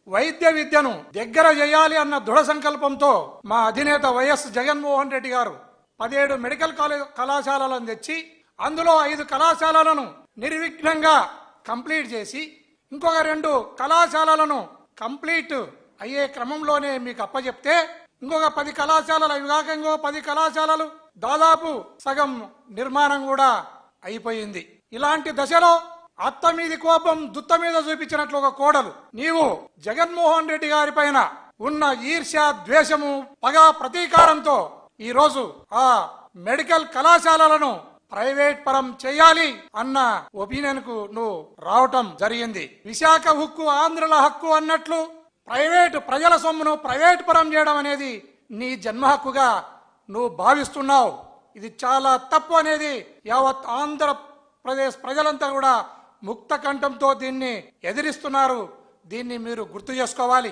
వైద్య విద్యను దగ్గర చేయాలి అన్న దృఢ సంకల్పంతో మా అధినేత వైఎస్ జగన్మోహన్ రెడ్డి గారు 17 మెడికల్ కళాశాలలను తెచ్చి అందులో 5 కళాశాలలను నిర్విఘ్నంగా కంప్లీట్ చేసి ఇంకొక 2 కళాశాలలను కంప్లీట్ అయ్యే క్రమంలోనే మీకు అప్పచెప్తే ఇంకొక 10 కళాశాలలు అవి కాక ఇంకో 10 కళాశాలలు దాదాపు సగం నిర్మాణం కూడా అయిపోయింది. ఇలాంటి దశలో అత్త మీది కోపం దుత్త మీద చూపించినట్లు ఒక కోడలు నీవు జగన్మోహన్ రెడ్డి గారి పైన ఉన్న ఈర్ష్య ద్వేషము పగా ప్రతీకారంతో ఈ రోజు ఆ మెడికల్ కళాశాలలను ప్రైవేట్ పరం చేయాలి అన్న ఒపీనియన్ కు నువ్వు రావటం జరిగింది. విశాఖ హక్కు ఆంధ్రుల హక్కు అన్నట్లు ప్రైవేటు ప్రజల సొమ్మును ప్రైవేట్ పరం చేయడం అనేది నీ జన్మ హక్కుగా నువ్వు భావిస్తున్నావు. ఇది చాలా తప్పు అనేది యావత్ ఆంధ్రప్రదేశ్ ప్రజలంతా కూడా ముక్త కంఠంతో దీన్ని ఎదిరిస్తున్నారు. దీన్ని మీరు గుర్తు చేసుకోవాలి.